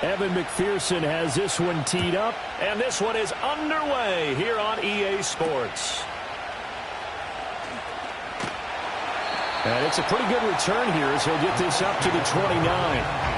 Evan McPherson has this one teed up, and this one is underway here on EA Sports. And it's a pretty good return here as he'll get this up to the 29.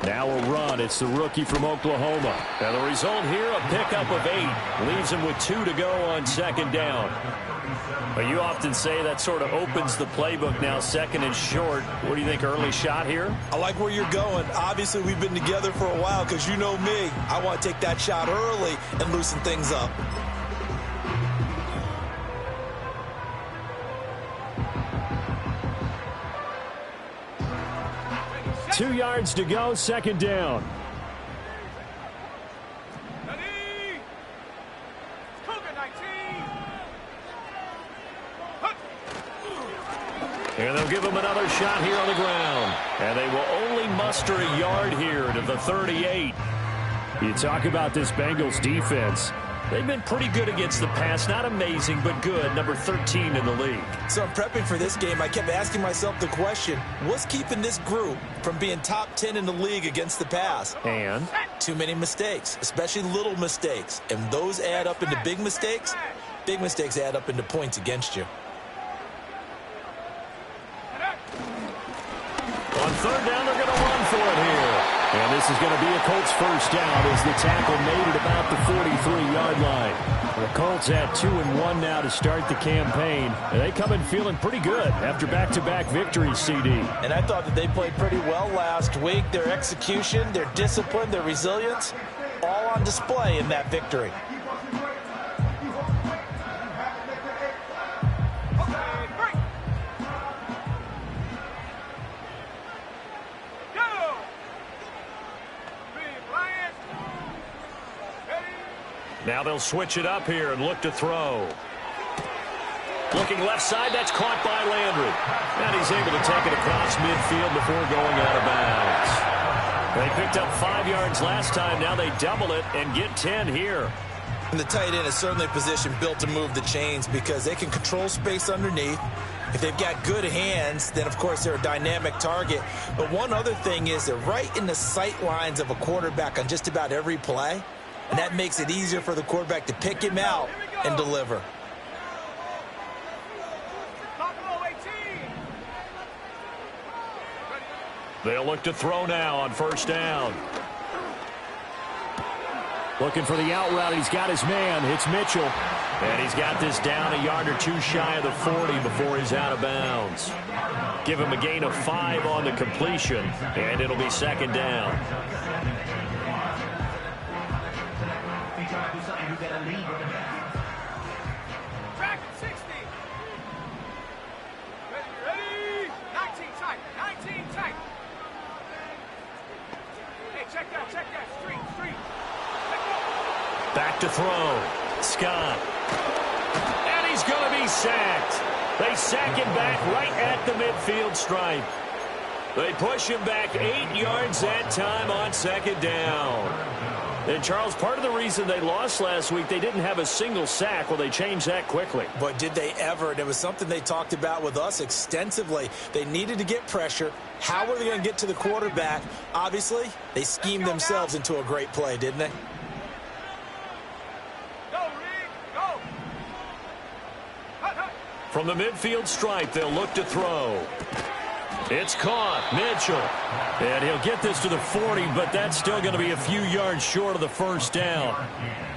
Now a run. It's the rookie from Oklahoma. And the result here, a pickup of 8. Leaves him with 2 to go on second down. But you often say that sort of opens the playbook now, second and short. What do you think, early shot here? I like where you're going. Obviously, we've been together for a while because you know me. I want to take that shot early and loosen things up. Two yards to go, second down. And they'll give him another shot here on the ground. And they will only muster a yard here to the 38. You talk about this Bengals defense. They've been pretty good against the pass. Not amazing, but good. Number 13 in the league. So I'm prepping for this game. I kept asking myself the question, what's keeping this group from being top 10 in the league against the pass? And? Too many mistakes, especially little mistakes. And those add up into big mistakes. Big mistakes add up into points against you. On third down, they're going to run for it here. And this is going to be a Colts first down as the tackle made it about the 43-yard line. The Colts at 2-1 now to start the campaign. And they come in feeling pretty good after back-to-back victories, CD. And I thought that they played pretty well last week. Their execution, their discipline, their resilience, all on display in that victory. Now they'll switch it up here and look to throw. Looking left side, that's caught by Landry. And he's able to take it across midfield before going out of bounds. They picked up 5 yards last time. Now they double it and get 10 here. And the tight end is certainly a position built to move the chains because they can control space underneath. If they've got good hands, then, of course, they're a dynamic target. But one other thing is they're right in the sight lines of a quarterback on just about every play. And that makes it easier for the quarterback to pick him out and deliver. They'll look to throw now on first down. Looking for the out route. He's got his man. It's Mitchell. And he's got this down a yard or two shy of the 40 before he's out of bounds. Give him a gain of 5 on the completion, and it'll be second down. Track 60. Ready? 19 tight. 19 tight. Hey, check that. Street. Back to throw. Scott. And he's going to be sacked. They sack him back right at the midfield stripe. They push him back 8 yards that time on second down. And, Charles, part of the reason they lost last week, they didn't have a single sack. Well, they changed that quickly. But did they ever? And it was something they talked about with us extensively. They needed to get pressure. How were they going to get to the quarterback? Obviously, they schemed themselves into a great play, didn't they? From the midfield stripe, they'll look to throw. It's caught. Mitchell. And he'll get this to the 40, but that's still going to be a few yards short of the first down.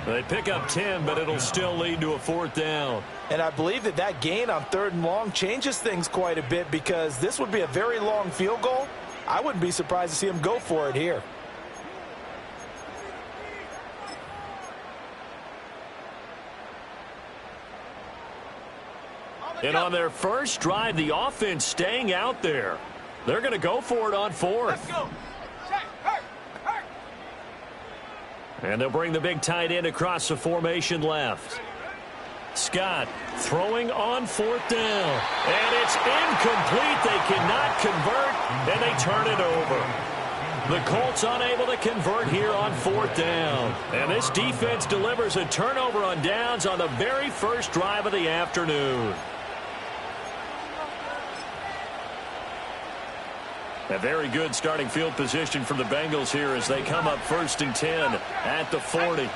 They pick up 10, but it'll still lead to a fourth down. And I believe that gain on 3rd and long changes things quite a bit because this would be a very long field goal. I wouldn't be surprised to see him go for it here. And on their first drive, the offense staying out there. They're going to go for it on 4th. Let's go. Check. Hurt. And they'll bring the big tight end across the formation left. Scott throwing on 4th down. And it's incomplete. They cannot convert, and they turn it over. The Colts unable to convert here on 4th down. And this defense delivers a turnover on downs on the very first drive of the afternoon. A very good starting field position for the Bengals here as they come up 1st and 10 at the 40.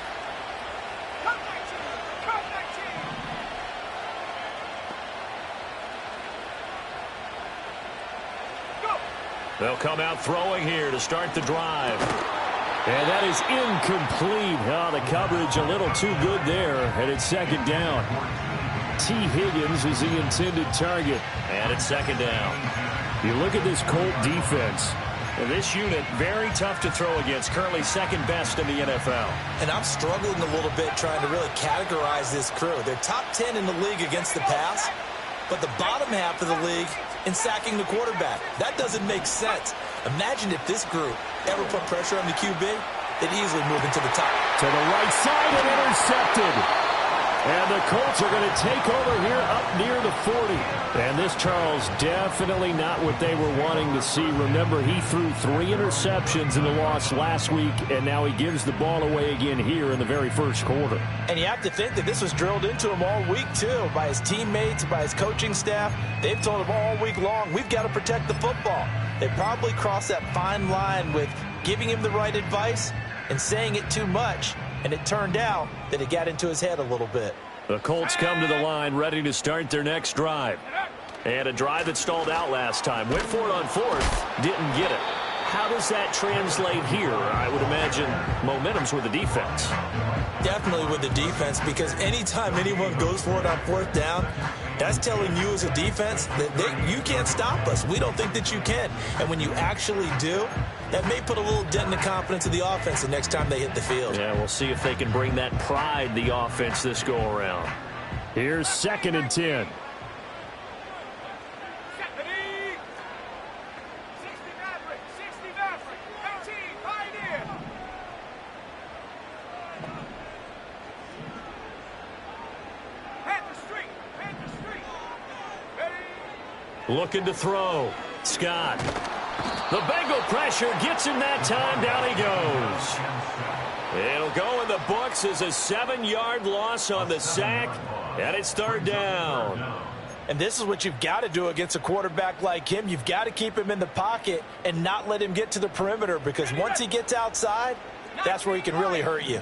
They'll come out throwing here to start the drive. And that is incomplete. Oh, the coverage a little too good there, and it's 2nd down. T. Higgins is the intended target. And it's 2nd down. You look at this Colt defense. And this unit, very tough to throw against. Currently 2nd best in the NFL. And I'm struggling a little bit trying to really categorize this crew. They're top 10 in the league against the pass, but the bottom half of the league in sacking the quarterback. That doesn't make sense. Imagine if this group ever put pressure on the QB, they'd easily move into the top. To the right side and intercepted. And the Colts are going to take over here up near the 40. And this, Charles, definitely not what they were wanting to see. Remember, he threw 3 interceptions in the loss last week, and now he gives the ball away again here in the very first quarter. And you have to think that this was drilled into him all week, too, by his teammates, by his coaching staff. They've told him all week long, we've got to protect the football. They probably crossed that fine line with giving him the right advice and saying it too much. And it turned out that it got into his head a little bit. The Colts come to the line ready to start their next drive. And a drive that stalled out last time. Went for it on 4th, didn't get it. How does that translate here? I would imagine momentum's with the defense. Definitely with the defense, because anytime anyone goes for it on 4th down, that's telling you as a defense that you can't stop us. We don't think that you can. And when you actually do, that may put a little dent in the confidence of the offense the next time they hit the field. Yeah, we'll see if they can bring that pride, the offense, this go-around. Here's 2nd and 10. Looking to throw. Scott. The Bengal pressure gets him that time. Down he goes. It'll go in the books as a 7-yard loss on the sack. And it's 3rd down. And this is what you've got to do against a quarterback like him. You've got to keep him in the pocket and not let him get to the perimeter, because once he gets outside, that's where he can really hurt you.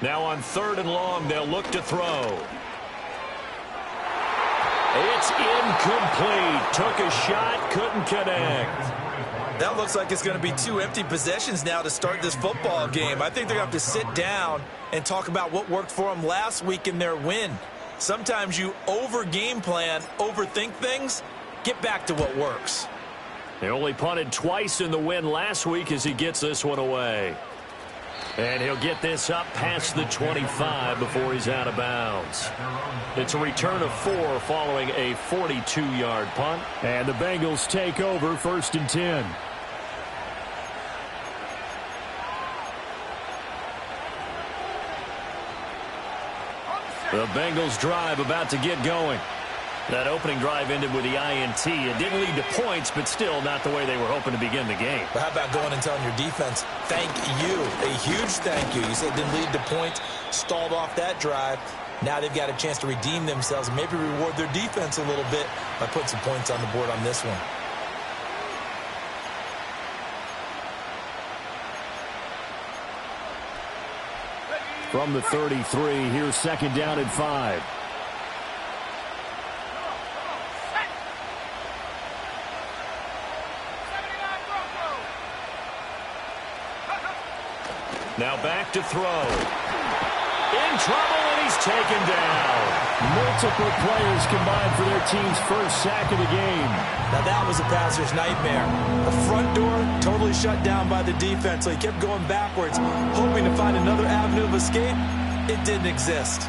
Now on 3rd and long, they'll look to throw. It's incomplete. Took a shot, couldn't connect. That looks like it's going to be 2 empty possessions now to start this football game. I think they're going to have to sit down and talk about what worked for them last week in their win. Sometimes you over-game plan, overthink things, get back to what works. They only punted twice in the win last week as he gets this one away. And he'll get this up past the 25 before he's out of bounds. It's a return of 4 following a 42-yard punt. And the Bengals take over 1st and 10. The Bengals drive about to get going. That opening drive ended with the INT. It didn't lead to points, but still not the way they were hoping to begin the game. But how about going and telling your defense, thank you, a huge thank you. You said it didn't lead to points, stalled off that drive. Now they've got a chance to redeem themselves and maybe reward their defense a little bit by putting some points on the board on this one. From the 33, here's 2nd down and 5. Now back to throw. In trouble, and he's taken down. Multiple players combined for their team's first sack of the game. Now that was a passer's nightmare. The front door totally shut down by the defense, so he kept going backwards, hoping to find another avenue of escape. It didn't exist.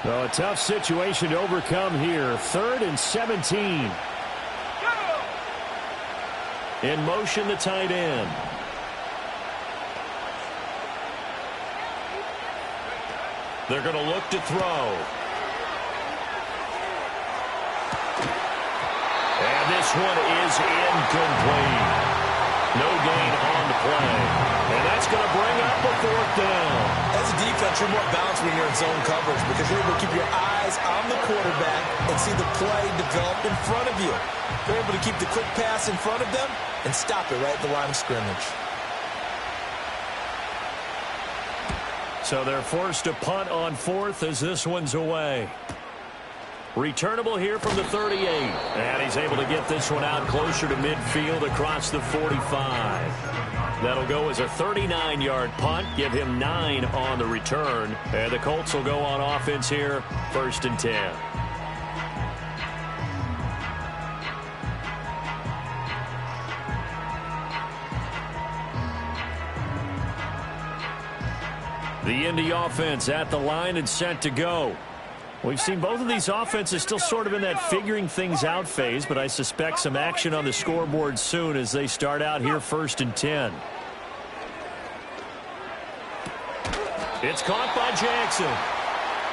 Well, a tough situation to overcome here. 3rd and 17. In motion, the tight end. They're going to look to throw. And this one is incomplete. No gain on the play. And that's going to bring up a 4th down. As a defense, you're more balanced when you're in zone coverage because you're able to keep your eyes on the quarterback and see the play develop in front of you. You're able to keep the quick pass in front of them and stop it right at the line of scrimmage. So they're forced to punt on 4th as this one's away. Returnable here from the 38. And he's able to get this one out closer to midfield across the 45. That'll go as a 39-yard punt. Give him 9 on the return. And the Colts will go on offense here, 1st and 10. The Indy offense at the line and set to go. We've seen both of these offenses still sort of in that figuring things out phase, but I suspect some action on the scoreboard soon as they start out here 1st and 10. It's caught by Jackson.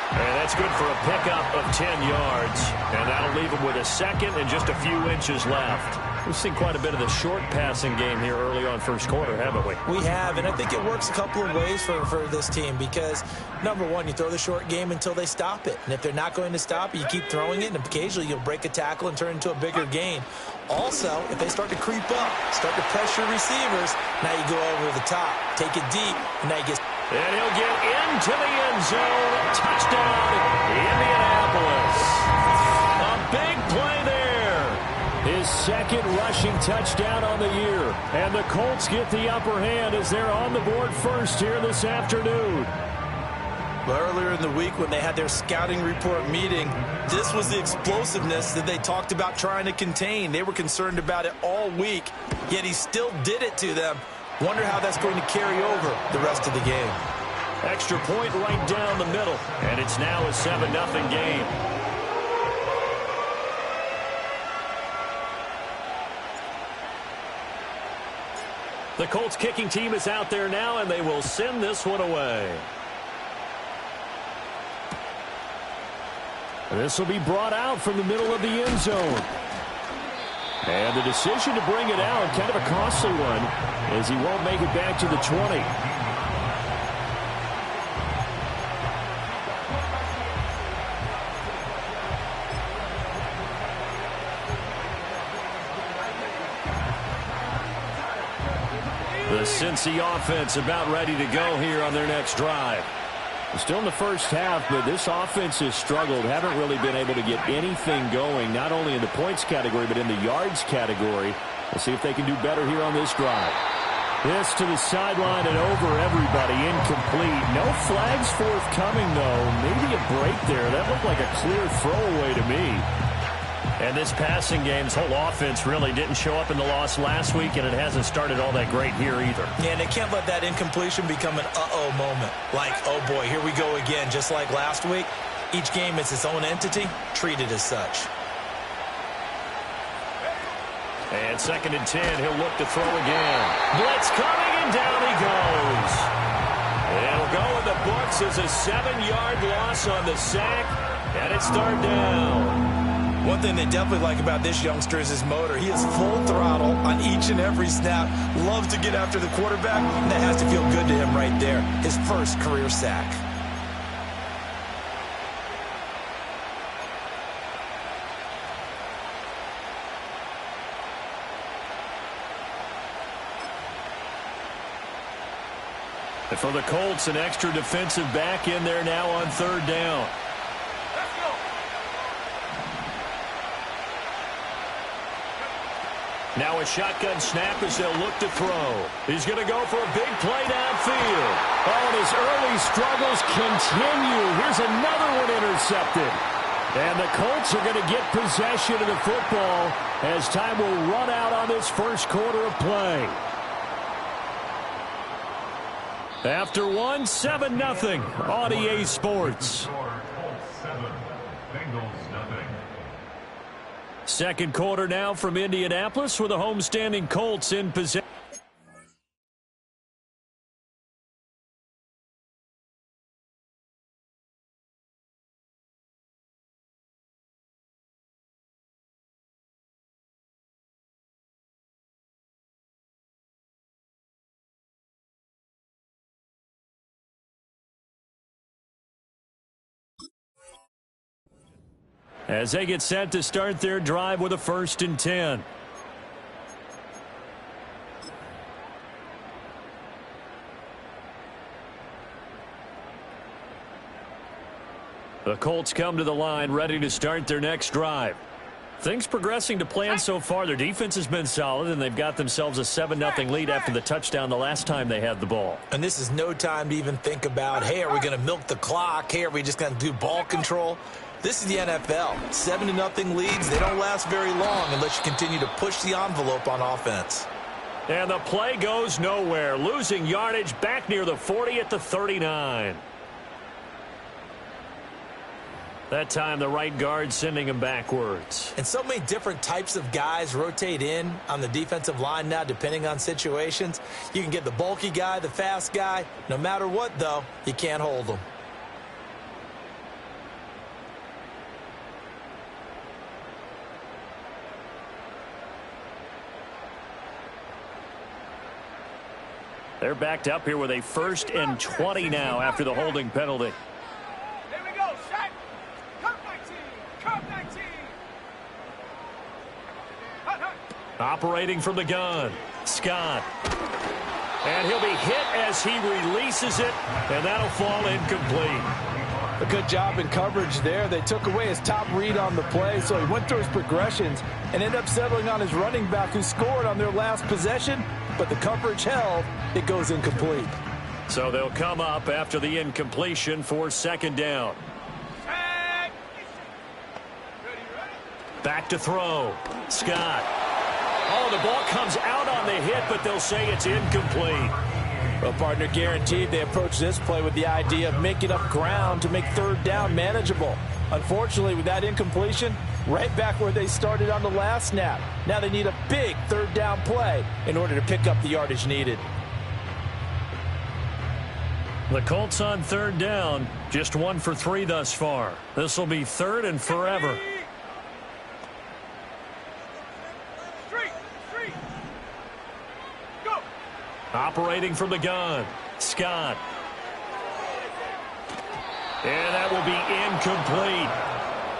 And that's good for a pickup of 10 yards. And that'll leave him with a 2nd and just a few inches left. We've seen quite a bit of the short passing game here early on 1st quarter, haven't we? We have, and I think it works a couple of ways for this team because, number one, you throw the short game until they stop it. And if they're not going to stop it, you keep throwing it, and occasionally you'll break a tackle and turn it into a bigger gain. Also, if they start to creep up, start to pressure receivers, now you go over the top, take it deep, and now you get... And he'll get into the end zone. Touchdown, Indianapolis. A big play there. His 2nd rushing touchdown on the year. And the Colts get the upper hand as they're on the board first here this afternoon. Well, earlier in the week when they had their scouting report meeting, this was the explosiveness that they talked about trying to contain. They were concerned about it all week, yet he still did it to them. Wonder how that's going to carry over the rest of the game. Extra point right down the middle, and it's now a 7-0 game. The Colts kicking team is out there now, and they will send this one away. This will be brought out from the middle of the end zone. And the decision to bring it out, kind of a costly one, as he won't make it back to the 20. The Cincy offense about ready to go here on their next drive. Still in the first half, but this offense has struggled. Haven't really been able to get anything going, not only in the points category, but in the yards category. We'll see if they can do better here on this drive. This to the sideline and over everybody. Incomplete. No flags forthcoming, though. Maybe a break there. That looked like a clear throwaway to me. And this passing game's whole offense really didn't show up in the loss last week, and it hasn't started all that great here either. Yeah, and they can't let that incompletion become an uh-oh moment. Like, oh boy, here we go again. Just like last week, each game is its own entity, treated as such. And 2nd and 10, he'll look to throw again. Blitz coming, and down he goes. It'll go in the books as a 7-yard loss on the sack, and it's 3rd down. One thing they definitely like about this youngster is his motor. He is full throttle on each and every snap. Loves to get after the quarterback, and that has to feel good to him right there. His first career sack. And for the Colts, an extra defensive back in there now on 3rd down. Now a shotgun snap as they'll look to throw. He's going to go for a big play downfield. Oh, and his early struggles continue. Here's another one intercepted. And the Colts are going to get possession of the football as time will run out on this first quarter of play. After 7-0 on EA Sports. Second quarter now from Indianapolis with the homestanding Colts in possession. As they get set to start their drive with a 1st and 10. The Colts come to the line ready to start their next drive. Things progressing to plan so far. Their defense has been solid, and they've got themselves a 7-0 lead after the touchdown the last time they had the ball. And this is no time to even think about, hey, are we going to milk the clock? Hey, are we just going to do ball control? This is the NFL. 7-0 leads, they don't last very long unless you continue to push the envelope on offense. And the play goes nowhere, losing yardage back near the 40 at the 39. That time the right guard sending him backwards. And so many different types of guys rotate in on the defensive line now depending on situations. You can get the bulky guy, the fast guy. No matter what, though, you can't hold them. They're backed up here with a 1st and 20 now after the holding penalty. Here we go, set. Cut 19. Cut 19. Hut, hut. Operating from the gun, Scott. And he'll be hit as he releases it, and that'll fall incomplete. A good job in coverage there. They took away his top read on the play, so he went through his progressions and ended up settling on his running back who scored on their last possession, but the coverage held. It goes incomplete. So they'll come up after the incompletion for 2nd down. Set. Ready, ready. Back to throw, Scott. Oh, the ball comes out on the hit, but they'll say it's incomplete. Well, partner, guaranteed they approach this play with the idea of making up ground to make 3rd down manageable. Unfortunately, with that incompletion, right back where they started on the last snap. Now they need a big 3rd down play in order to pick up the yardage needed. The Colts on 3rd down, just 1 for 3 thus far. This will be 3rd and forever. Street. Go. Operating from the gun, Scott. And that will be incomplete.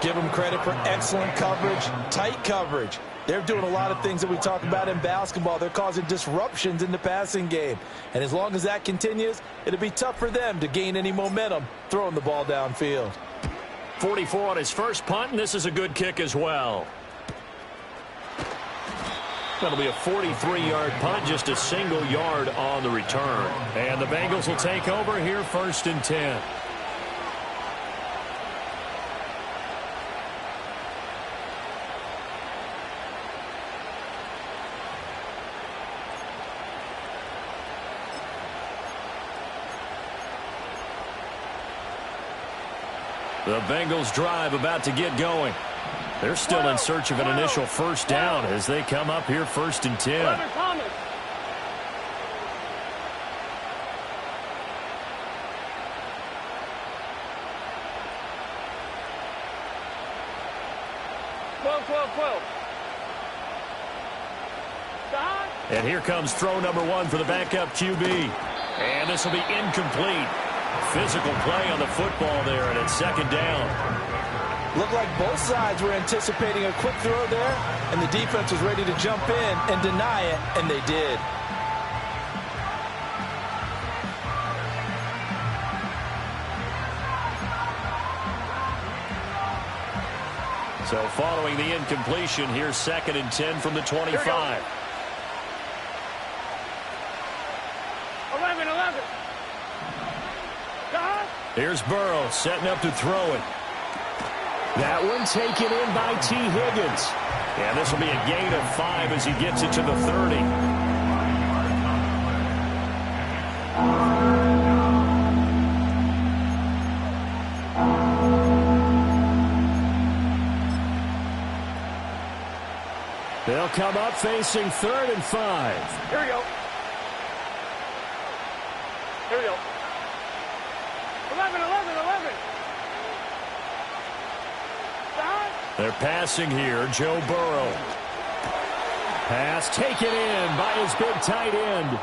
Give them credit for excellent coverage, tight coverage. They're doing a lot of things that we talk about in basketball. They're causing disruptions in the passing game. And as long as that continues, it'll be tough for them to gain any momentum throwing the ball downfield. 44 on his first punt, and this is a good kick as well. That'll be a 43-yard punt, just a single yard on the return. And the Bengals will take over here 1st and 10. The Bengals drive about to get going. They're still in search of an initial 1st down as they come up here 1st and 10. And here comes throw number 1 for the backup QB. And this will be incomplete. Physical play on the football there, and it's 2nd down. Looked like both sides were anticipating a quick throw there, and the defense was ready to jump in and deny it, and they did. So following the incompletion, here's 2nd and 10 from the 25. 11. Here's Burrow setting up to throw it. That one taken in by T. Higgins. And this will be a gain of 5 as he gets it to the 30. They'll come up facing 3rd and 5. Here we go. Here we go. 11. They're passing here. Joe Burrow. Pass taken in by his big tight end.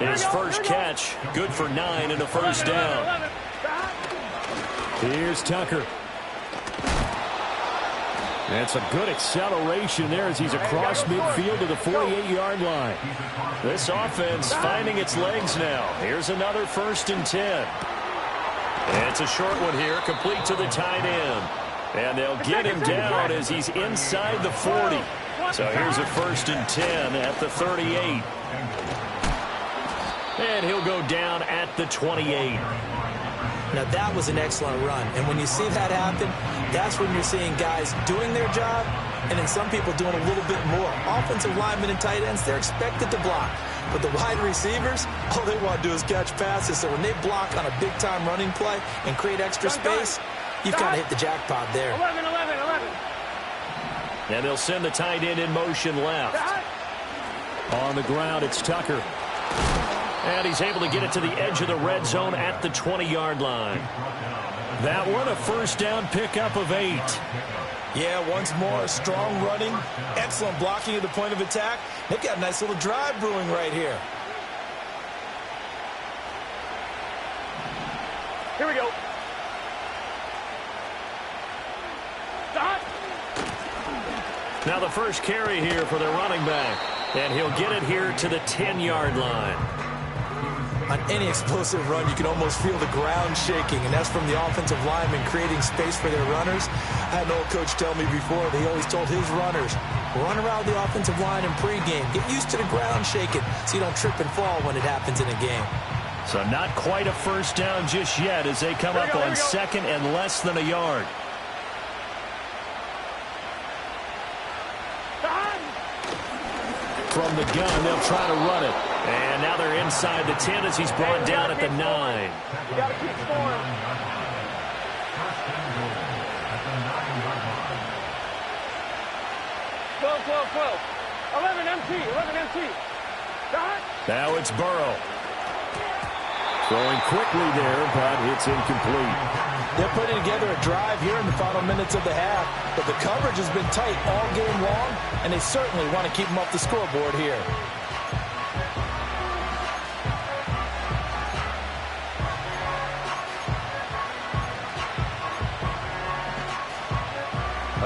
His first catch, good for 9 and a first down. Here's Tucker. That's a good acceleration there as he's across midfield to the 48-yard line. This offense finding its legs now. Here's another 1st and 10. It's a short one here, complete to the tight end. And they'll get him down as he's inside the 40. So here's a 1st and 10 at the 38. And he'll go down at the 28. Now, that was an excellent run. And when you see that happen, that's when you're seeing guys doing their job and then some people doing a little bit more. Offensive linemen and tight ends, they're expected to block. But the wide receivers, all they want to do is catch passes. So when they block on a big-time running play and create extra space, you've kind of hit the jackpot there. 11. And they'll send the tight end in motion left. On the ground, it's Tucker. And he's able to get it to the edge of the red zone at the 20-yard line. That one, a first down pickup of 8. Yeah, once more, strong running, excellent blocking at the point of attack. They've got a nice little drive brewing right here. Here we go. Now the first carry here for their running back. And he'll get it here to the 10-yard line. On any explosive run, you can almost feel the ground shaking, and that's from the offensive linemen creating space for their runners. I had an old coach tell me before, he always told his runners, run around the offensive line in pregame. Get used to the ground shaking so you don't trip and fall when it happens in a game. So not quite a first down just yet as they come up on 2nd and less than a yard. From the gun, they'll try to run it. And now they're inside the 10 as he's brought down at the 9. You got to keep scoring. Twelve. 11 MT. Now it's Burrow. Throwing quickly there, but it's incomplete. They're putting together a drive here in the final minutes of the half, but the coverage has been tight all game long, and they certainly want to keep them off the scoreboard here.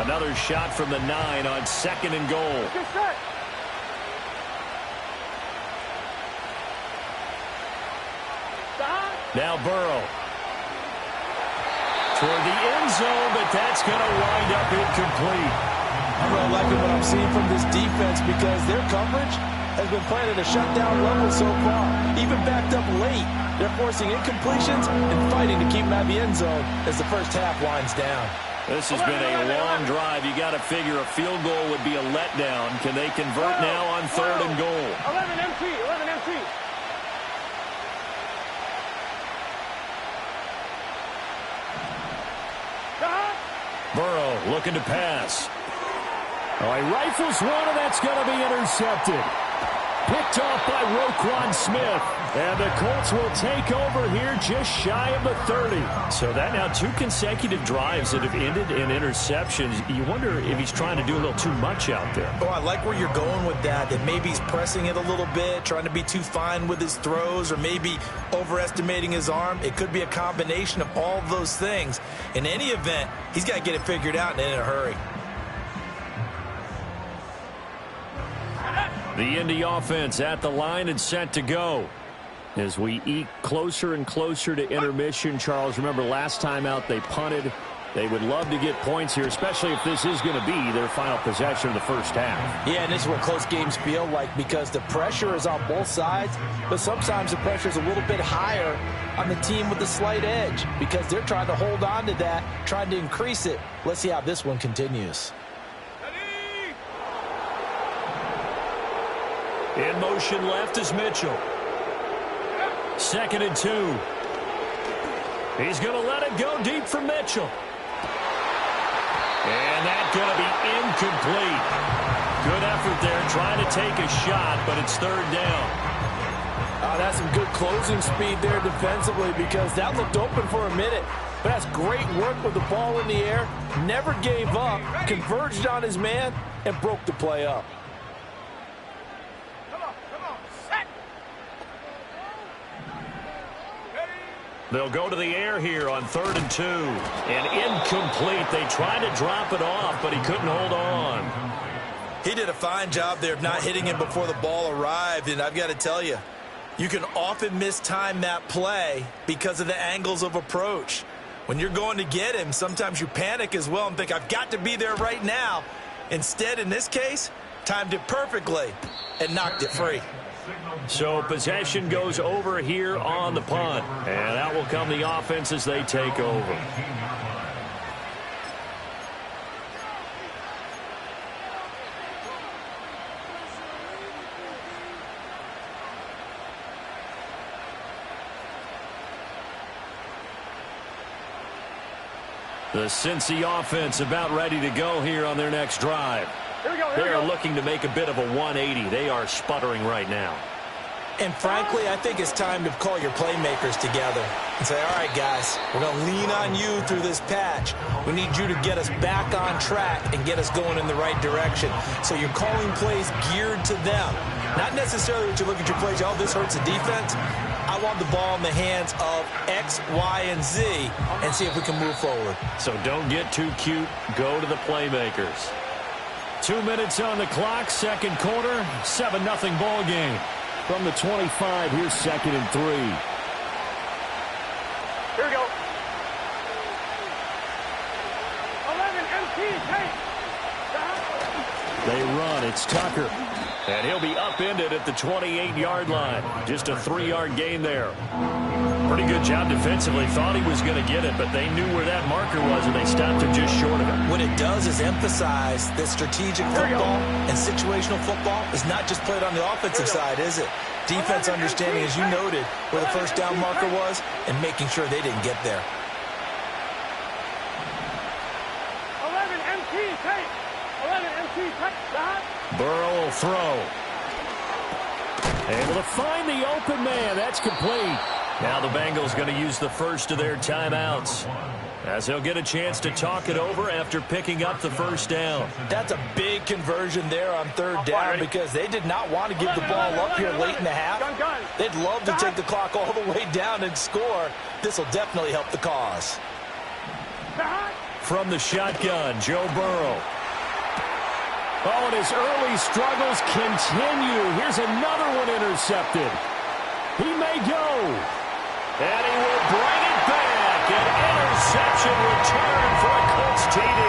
Another shot from the 9 on 2nd and goal. Get set. Now Burrow. Toward the end zone, but that's going to wind up incomplete. I'm really liking what I'm seeing from this defense because their coverage has been playing at a shutdown level so far. Even backed up late, they're forcing incompletions and fighting to keep them out of the end zone as the first half winds down. This has been a long drive. You got to figure a field goal would be a letdown. Can they convert now on 3rd and goal? 11 MT. Burrow looking to pass. Oh, he rifles one, and that's going to be intercepted. Picked off by Roquan Smith. And the Colts will take over here just shy of the 30. So that now 2 consecutive drives that have ended in interceptions. You wonder if he's trying to do a little too much out there. Oh, I like where you're going with that maybe he's pressing it a little bit, trying to be too fine with his throws, or maybe overestimating his arm. It could be a combination of all of those things. In any event, he's got to get it figured out and in a hurry. The Indy offense at the line and set to go. As we eke closer and closer to intermission, Charles, remember last time out they punted. They would love to get points here, especially if this is going to be their final possession of the first half. Yeah, and this is what close games feel like because the pressure is on both sides, but sometimes the pressure is a little bit higher on the team with the slight edge because they're trying to hold on to that, trying to increase it. Let's see how this one continues. In motion left is Mitchell. 2nd and 2. He's going to let it go deep for Mitchell. And that's going to be incomplete. Good effort there trying to take a shot, but it's third down. That's some good closing speed there defensively because that looked open for a minute. But that's great work with the ball in the air. Never gave up, converged on his man, and broke the play up. Come on, set. They'll go to the air here on 3rd and 2. And incomplete. They tried to drop it off, but he couldn't hold on. He did a fine job there of not hitting him before the ball arrived, and I've got to tell you, you can often mistime that play because of the angles of approach. When you're going to get him, sometimes you panic as well and think, I've got to be there right now. Instead, in this case, timed it perfectly and knocked it free. So possession goes over here on the punt. And that will come the offense as they take over. The Cincy offense about ready to go here on their next drive. They are looking to make a bit of a 180. They are sputtering right now. And frankly, I think it's time to call your playmakers together and say, all right, guys, we're going to lean on you through this patch. We need you to get us back on track and get us going in the right direction. So you're calling plays geared to them. Not necessarily that you look at your plays, oh, this hurts the defense. I want the ball in the hands of X, Y, and Z and see if we can move forward. So don't get too cute. Go to the playmakers. 2 minutes on the clock, second quarter, 7-0 ball game. From the 25, here's 2nd and 3. Here we go. 11 MT, hey. They run. It's Tucker. And he'll be upended at the 28-yard line. Just a 3-yard gain there. Pretty good job defensively. Thought he was going to get it, but they knew where that marker was, and they stopped him just short of it. What it does is emphasize that strategic football and situational football is not just played on the offensive side, is it? Defense understanding, as you noted, where the first down marker was and making sure they didn't get there. 11 MT, hey. 11 MT, touchdown. Burrow will throw. Able to find the open man. That's complete. Now the Bengals going to use the first of their timeouts, as they'll get a chance to talk it over after picking up the first down. That's a big conversion there on 3rd down because they did not want to give the ball up here late in the half. They'd love to take the clock all the way down and score. This will definitely help the cause. From the shotgun, Joe Burrow. Oh, and his early struggles continue. Here's another one intercepted. He may go. And he will bring it back. An interception return for a Colts TD.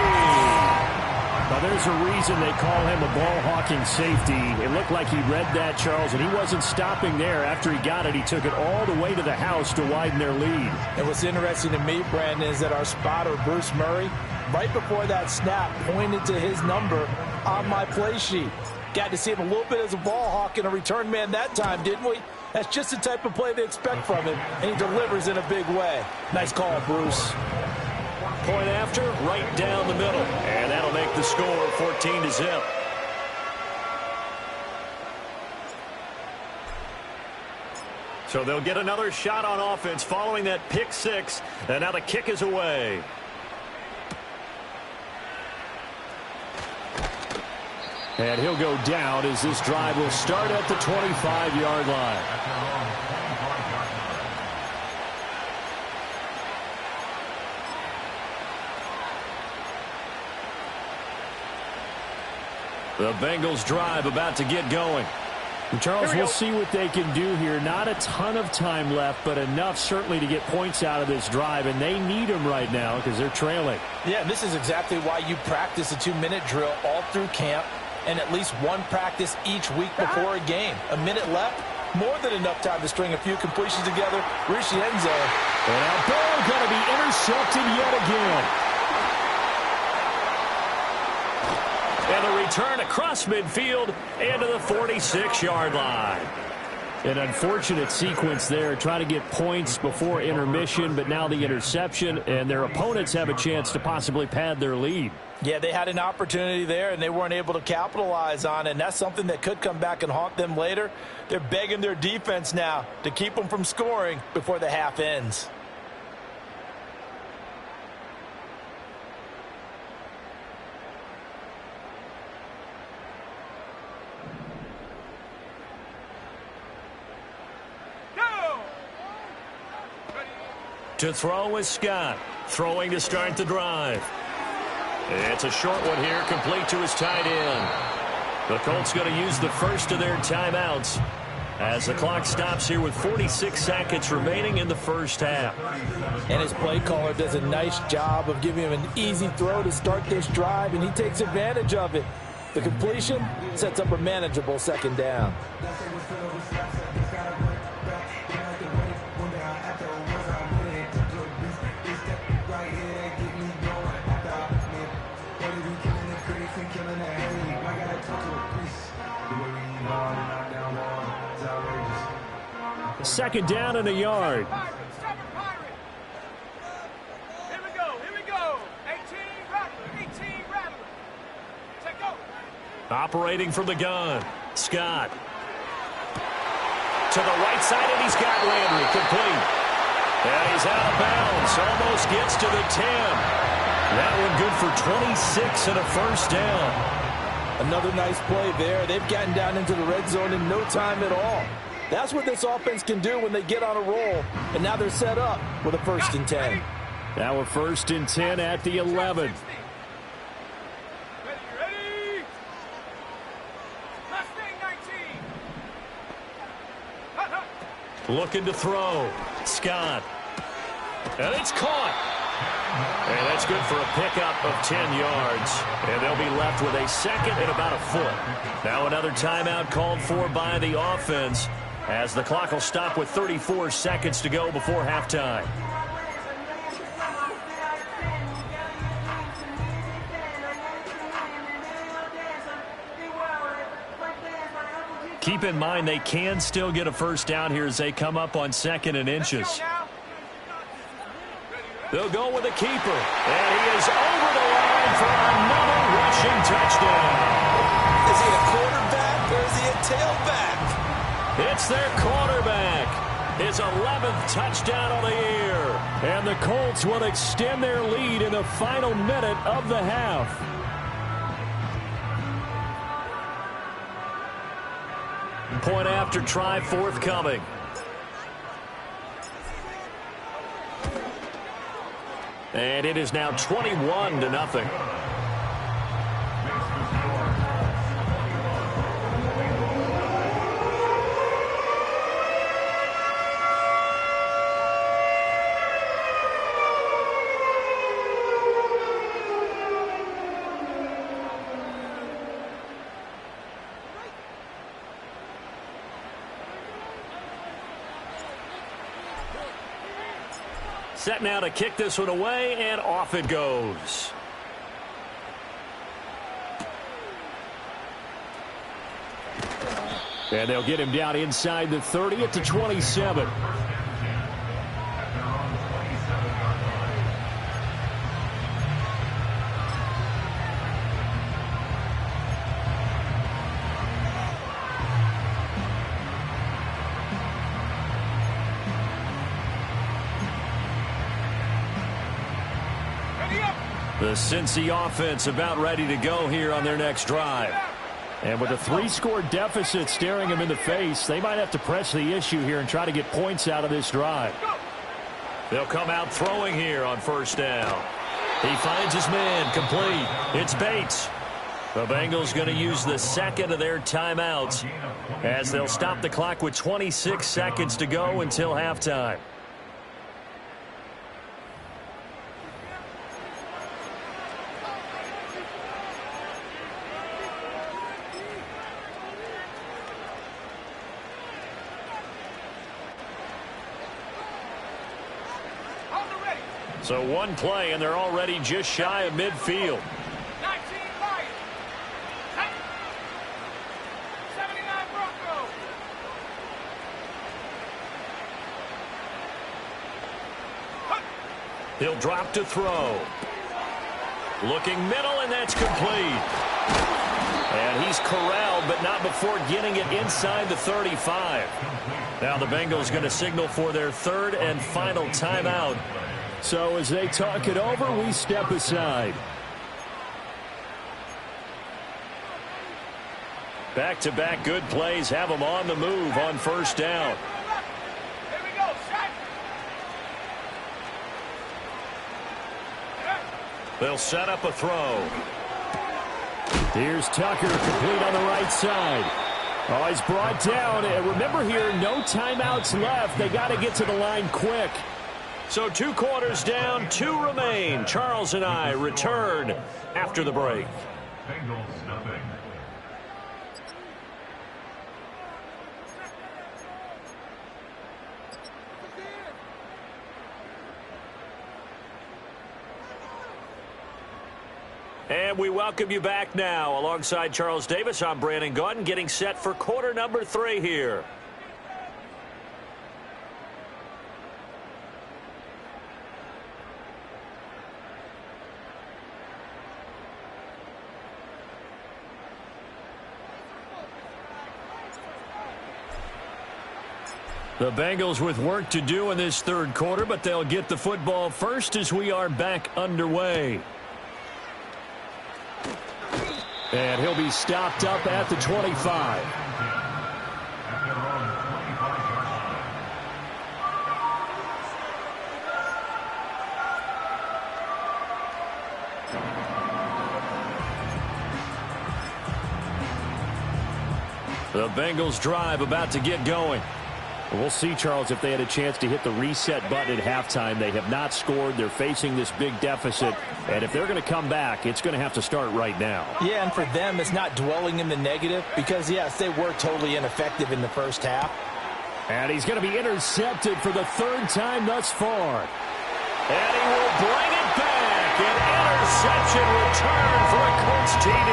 Now, there's a reason they call him a ball-hawking safety. It looked like he read that, Charles, and he wasn't stopping there. After he got it, he took it all the way to the house to widen their lead. And what's interesting to me, Brandon, is that our spotter, Bruce Murray, right before that snap, pointed to his number on my play sheet. Got to see him a little bit as a ball hawk and a return man that time, didn't we? That's just the type of play they expect from him, and he delivers in a big way. Nice call, Bruce. Point after, right down the middle. And that'll make the score 14-0. So they'll get another shot on offense following that pick six. And now the kick is away. And he'll go down as this drive will start at the 25-yard line. The Bengals drive about to get going. And Charles, we'll see what they can do here. Not a ton of time left, but enough certainly to get points out of this drive, and they need them right now because they're trailing. Yeah, this is exactly why you practice a 2-minute drill all through camp and at least one practice each week before a game. A minute left, more than enough time to string a few completions together. Reach the end zone. And now ball going to be intercepted yet again. And a return across midfield into the 46-yard line. An unfortunate sequence there, trying to get points before intermission, but now the interception, and their opponents have a chance to possibly pad their lead. Yeah, they had an opportunity there, and they weren't able to capitalize on it, and that's something that could come back and haunt them later. They're begging their defense now to keep them from scoring before the half ends. To throw is Scott. Throwing to start the drive. It's a short one here, complete to his tight end. The Colts going to use the first of their timeouts as the clock stops here with 46 seconds remaining in the first half. And his play caller does a nice job of giving him an easy throw to start this drive, and he takes advantage of it. The completion sets up a manageable second down. Second down and a yard. Here we go. 18 Rattler. Take go. Operating from the gun. Scott. To the right side, and he's got Landry complete. And he's out of bounds. Almost gets to the 10. That one good for 26 and a first down. Another nice play there. They've gotten down into the red zone in no time at all. That's what this offense can do when they get on a roll. And now they're set up with a 1st and 10. Now a 1st and 10 at the 11. Ready. Last thing, 19. Looking to throw. Scott. And it's caught. And that's good for a pickup of 10 yards. And they'll be left with a second and about a foot. Now another timeout called for by the offense as the clock will stop with 34 seconds to go before halftime. Keep in mind they can still get a first down here as they come up on 2nd and inches. They'll go with the keeper. And he is over the line for another rushing touchdown. Is he a quarterback or is he a tailback? It's their quarterback. His 11th touchdown of the year. And the Colts will extend their lead in the final minute of the half. Point after try forthcoming. And it is now 21-0. Set now to kick this one away, and off it goes. And they'll get him down inside the 30 at the 27. The Cincy offense about ready to go here on their next drive. And with a 3-score deficit staring them in the face, they might have to press the issue here and try to get points out of this drive. They'll come out throwing here on 1st down. He finds his man complete. It's Bates. The Bengals going to use the 2nd of their timeouts as they'll stop the clock with 26 seconds to go until halftime. So one play, and they're already just shy of midfield. 19 Lions. 79 Broncos. He'll drop to throw. Looking middle, and that's complete. And he's corralled, but not before getting it inside the 35. Now the Bengals going to signal for their third and final timeout. So as they talk it over, we step aside. Back-to-back good plays have them on the move on first down. Here we go, Shaq. They'll set up a throw. Here's Tucker, complete on the right side. Oh, he's brought down. And remember here, no timeouts left. They got to get to the line quick. So 2 quarters down, 2 remain. Charles and I return after the break. Bengals nothing. And we welcome you back now. Alongside Charles Davis, I'm Brandon Gaudin, getting set for quarter number 3 here. The Bengals with work to do in this third quarter, but they'll get the football first as we are back underway. And he'll be stopped up at the 25. The Bengals drive about to get going. We'll see, Charles, if they had a chance to hit the reset button at halftime. They have not scored. They're facing this big deficit. And if they're going to come back, it's going to have to start right now. Yeah, and for them, it's not dwelling in the negative because, yes, they were totally ineffective in the first half. And he's going to be intercepted for the 3rd time thus far. And he will bring it back. An interception return for a Colts TD.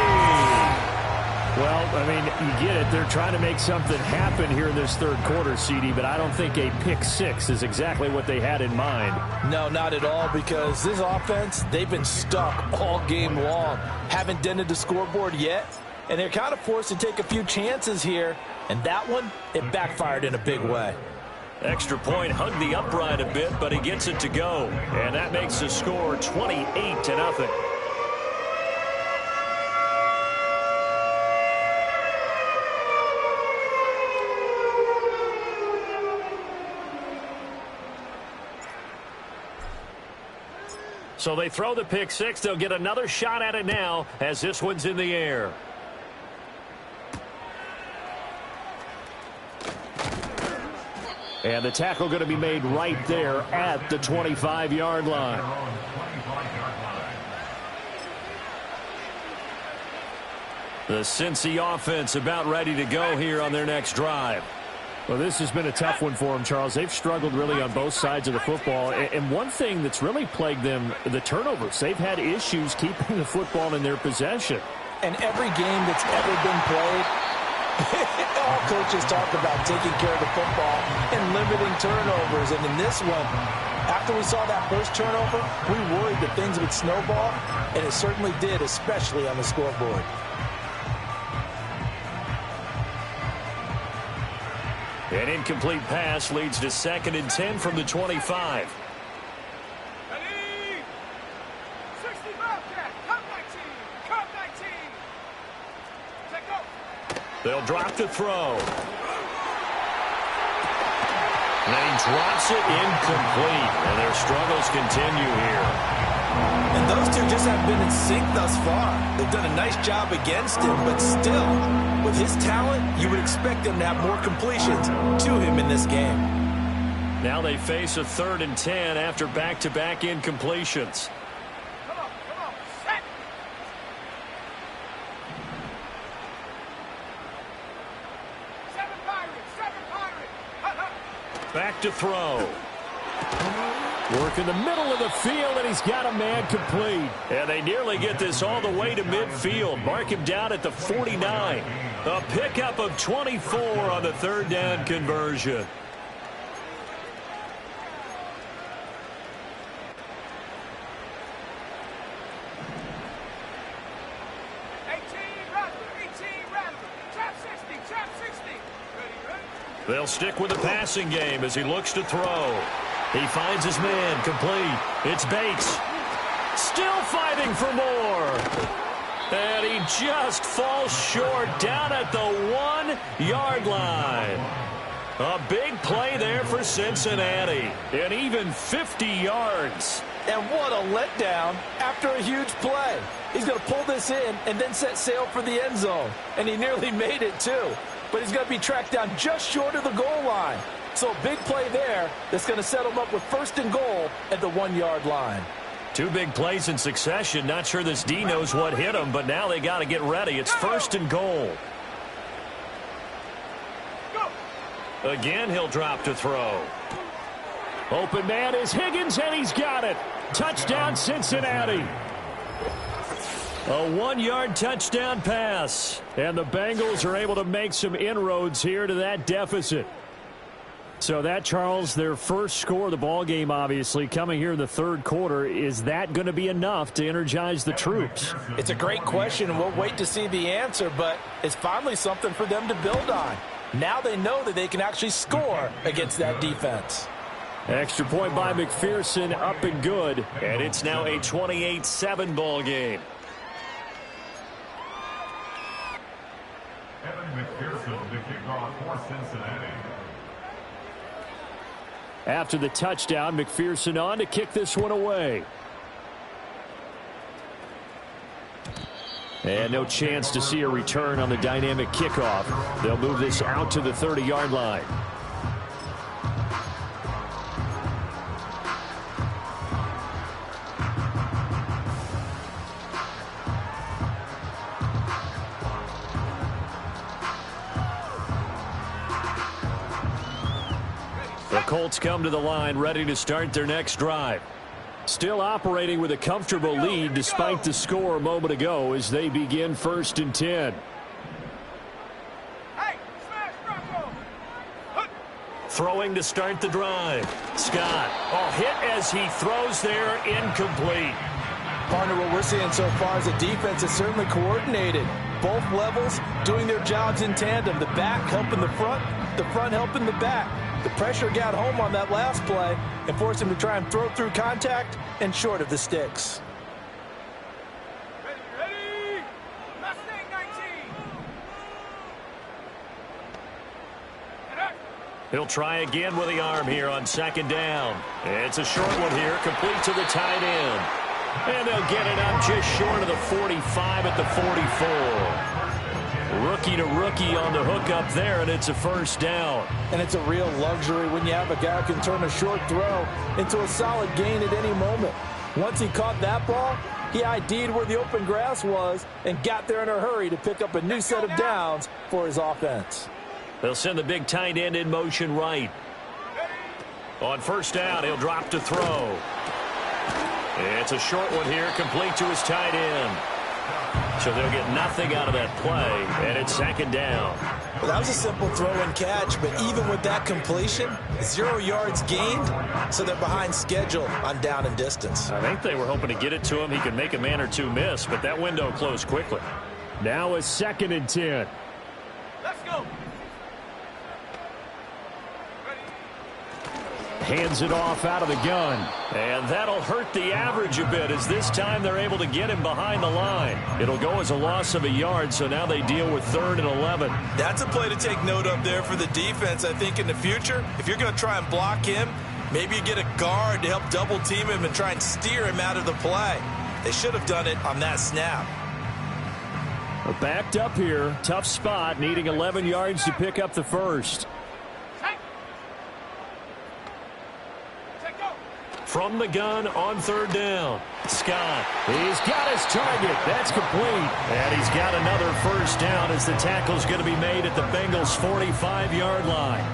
Well, I mean, you get it. They're trying to make something happen here in this third quarter, CD, but I don't think a pick 6 is exactly what they had in mind. No, not at all, because this offense, they've been stuck all game long. Haven't dented the scoreboard yet, and they're kind of forced to take a few chances here, and that one, it backfired in a big way. Extra point hugged the upright a bit, but he gets it to go, and that makes the score 28-0. So they throw the pick 6. They'll get another shot at it now as this one's in the air. And the tackle going to be made right there at the 25-yard line. The Cincy offense about ready to go here on their next drive. Well, this has been a tough one for them, Charles. They've struggled really on both sides of the football. And one thing that's really plagued them, the turnovers. They've had issues keeping the football in their possession. And every game that's ever been played, all coaches talk about taking care of the football and limiting turnovers. And in this one, after we saw that first turnover, we worried that things would snowball, and it certainly did, especially on the scoreboard. An incomplete pass leads to 2nd and 10 from the 25. Ready? 60 Bobcat. Come 19. Come 19. Take off. They'll drop the throw. And then he drops it incomplete. And their struggles continue here. And those two just haven't been in sync thus far. They've done a nice job against him, but still, with his talent, you would expect them to have more completions to him in this game. Now they face a 3rd and 10 after back-to-back incompletions. Come on. Set. Seven Pirates. Back to throw. Work in the middle of the field, and he's got a man complete. And they nearly get this all the way to midfield. Mark him down at the 49. A pickup of 24 on the 3rd down conversion. They'll stick with the passing game as he looks to throw. He finds his man, complete. It's Bates. Still fighting for more. And he just falls short down at the 1-yard line. A big play there for Cincinnati. And even 50 yards. And what a letdown after a huge play. He's going to pull this in and then set sail for the end zone. And he nearly made it too. But he's going to be tracked down just short of the goal line. So a big play there that's going to set him up with 1st and goal at the 1-yard line. 2 big plays in succession. Not sure this D knows what hit him, but now they got to get ready. It's 1st and goal. Again, he'll drop to throw. Open man is Higgins, and he's got it. Touchdown, Cincinnati. A 1-yard touchdown pass. And the Bengals are able to make some inroads here to that deficit. So that, Charles, their first score of the ball game, obviously, coming here in the 3rd quarter. Is that going to be enough to energize the troops? It's a great question, and we'll wait to see the answer, but it's finally something for them to build on. Now they know that they can actually score against that defense. Extra point by McPherson, up and good. And it's now a 28-7 ball game. Evan McPherson, the kickoff for Cincinnati. After the touchdown, McPherson on to kick this one away. And no chance to see a return on the dynamic kickoff. They'll move this out to the 30-yard line. The Colts come to the line ready to start their next drive. Still operating with a comfortable lead despite the score a moment ago as they begin 1st and 10. Hey, smash Rocco! Throwing to start the drive. Scott, hit as he throws there, incomplete. Partner, what we're seeing so far is the defense is certainly coordinated. Both levels doing their jobs in tandem. The back helping the front helping the back. The pressure got home on that last play and forced him to try and throw through contact and short of the sticks. Ready! Mustang 19! He'll try again with the arm here on 2nd down. It's a short one here, complete to the tight end. And they'll get it up just short of the 45 at the 44. Rookie to rookie on the hook up there, and it's a 1st down. And it's a real luxury when you have a guy who can turn a short throw into a solid gain at any moment. Once he caught that ball, he ID'd where the open grass was and got there in a hurry to pick up a new set of downs for his offense. They'll send the big tight end in motion right. On 1st down, he'll drop to throw. It's a short one here, complete to his tight end. So they'll get nothing out of that play, and it's 2nd down. Well, that was a simple throw and catch, but even with that completion, 0 yards gained, so they're behind schedule on down and distance. I think they were hoping to get it to him. He could make a man or two miss, but that window closed quickly. Now a 2nd and 10. Let's go! Hands it off out of the gun. And that'll hurt the average a bit as this time they're able to get him behind the line. It'll go as a loss of a yard, so now they deal with 3rd and 11. That's a play to take note of there for the defense. I think in the future, if you're going to try and block him, maybe you get a guard to help double team him and try and steer him out of the play. They should have done it on that snap. We're backed up here. Tough spot, needing 11 yards to pick up the 1st. From the gun on 3rd down. Scott. He's got his target. That's complete. And he's got another 1st down as the tackle's going to be made at the Bengals' 45-yard line.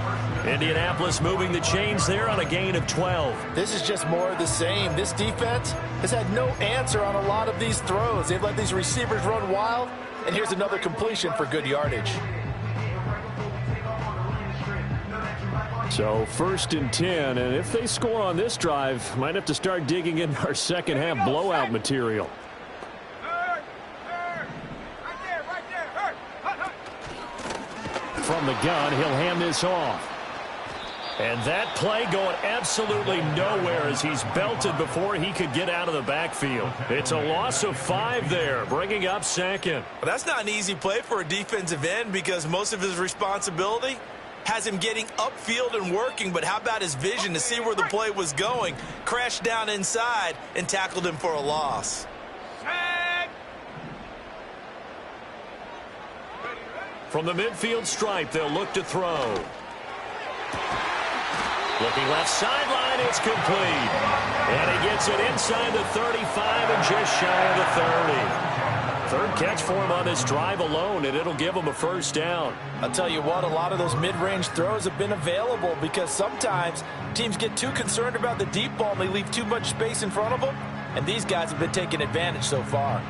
Indianapolis moving the chains there on a gain of 12. This is just more of the same. This defense has had no answer on a lot of these throws. They've let these receivers run wild, and here's another completion for good yardage. So 1st and 10, and if they score on this drive, might have to start digging in our second half blowout material. Right there. From the gun. He'll hand this off. And that play going absolutely nowhere as he's belted before he could get out of the backfield. It's a loss of 5 there, bringing up second. Well, that's not an easy play for a defensive end because most of his responsibility has him getting upfield and working, but how about his vision to see where the play was going? Crashed down inside and tackled him for a loss. From the midfield stripe, they'll look to throw. Looking left sideline, it's complete. And he gets it inside the 35 and just shy of the 30. Third catch for him on this drive alone, and it'll give him a first down. I'll tell you what, a lot of those mid-range throws have been available because sometimes teams get too concerned about the deep ball and they leave too much space in front of them, and these guys have been taking advantage so far.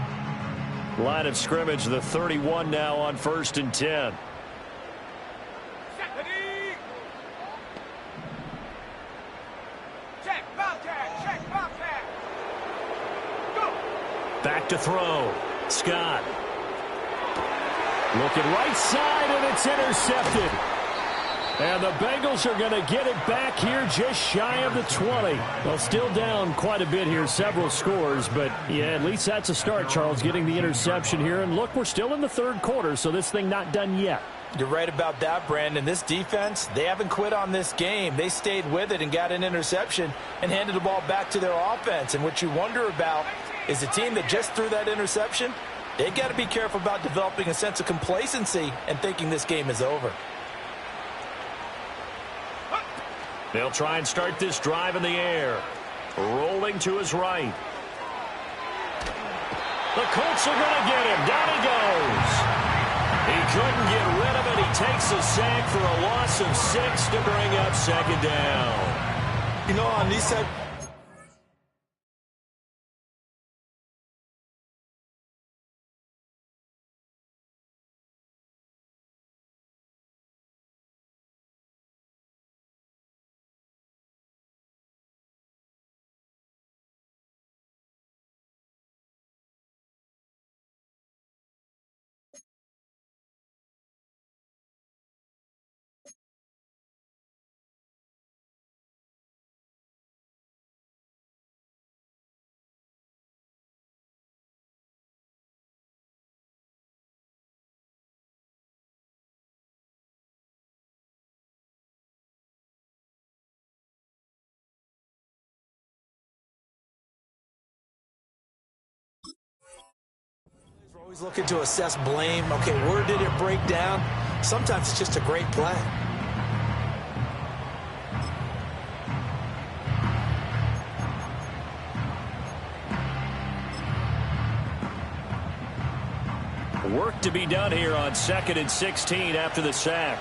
Line of scrimmage, the 31 now on 1st and 10. Back to throw. Scott. Looking right side, and it's intercepted. And the Bengals are going to get it back here just shy of the 20. Well, still down quite a bit here, several scores. But, yeah, at least that's a start, Charles, getting the interception here. And, look, we're still in the third quarter, so this thing not done yet. You're right about that, Brandon. This defense, they haven't quit on this game. They stayed with it and got an interception and handed the ball back to their offense. And what you wonder about is the team that just threw that interception, they've got to be careful about developing a sense of complacency and thinking this game is over. They'll try and start this drive in the air. Rolling to his right. The Colts are going to get him. Down he goes. He couldn't get rid of it. He takes a sack for a loss of 6 to bring up second down. You know, on these type we're always looking to assess blame. Okay, where did it break down? Sometimes it's just a great play. Work to be done here on 2nd and 16 after the sack.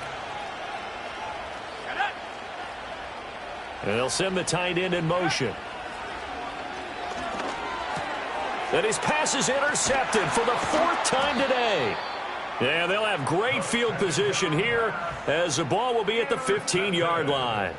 And they'll send the tight end in motion. And his pass is intercepted for the 4th time today. Yeah, they'll have great field position here as the ball will be at the 15-yard line.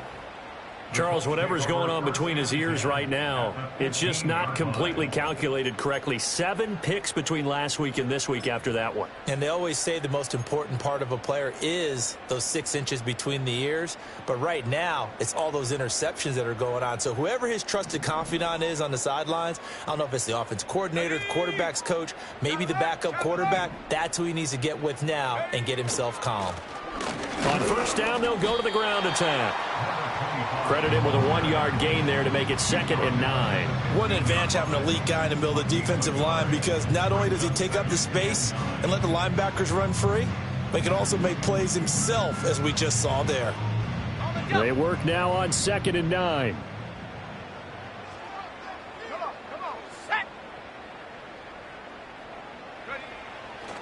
Charles, whatever's going on between his ears right now, it's just not completely calculated correctly. 7 picks between last week and this week after that one. And they always say the most important part of a player is those 6 inches between the ears. But right now, it's all those interceptions that are going on. So whoever his trusted confidant is on the sidelines, I don't know if it's the offense coordinator, the quarterback's coach, maybe the backup quarterback, that's who he needs to get with now and get himself calm. On first down, they'll go to the ground attack. Credit him with a 1-yard gain there to make it 2nd and 9. What an advantage having an elite guy in the middle of the defensive line, because not only does he take up the space and let the linebackers run free, but he can also make plays himself, as we just saw there. They work now on 2nd and 9.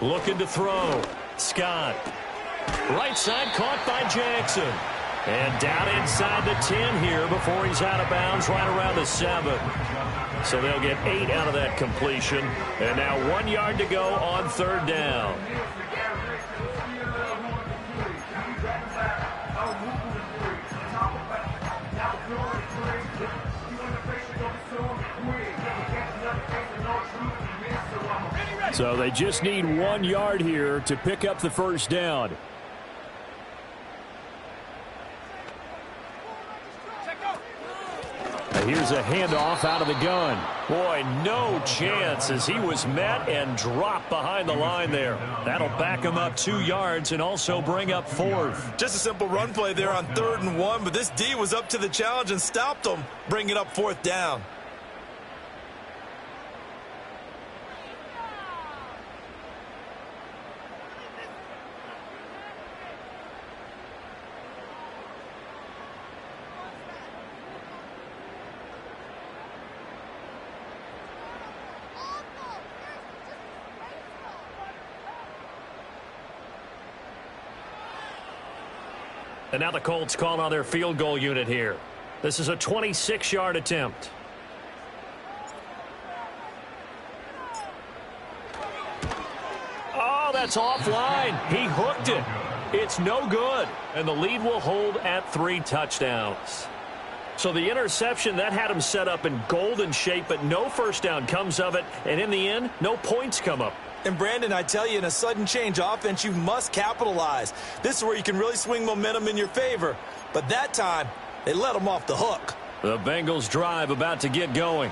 Looking to throw. Scott. Right side caught by Jackson. And down inside the 10 here before he's out of bounds right around the 7. So they'll get 8 out of that completion. And now 1 yard to go on 3rd down. So they just need 1 yard here to pick up the first down. here's a handoff out of the gun. Boy, no chance as he was met and dropped behind the line there. That'll back him up 2 yards and also bring up 4th. Just a simple run play there on 3rd and 1, but this D was up to the challenge and stopped him, bringing up 4th down. And now the Colts call on their field goal unit here. This is a 26-yard attempt. Oh, that's offline. He hooked it. It's no good. And the lead will hold at 3 touchdowns. So the interception, that had him set up in golden shape, but no first down comes of it. And in the end, no points come up. And Brandon, I tell you, in a sudden change offense, you must capitalize. This is where you can really swing momentum in your favor. But that time, they let him off the hook. The Bengals drive about to get going.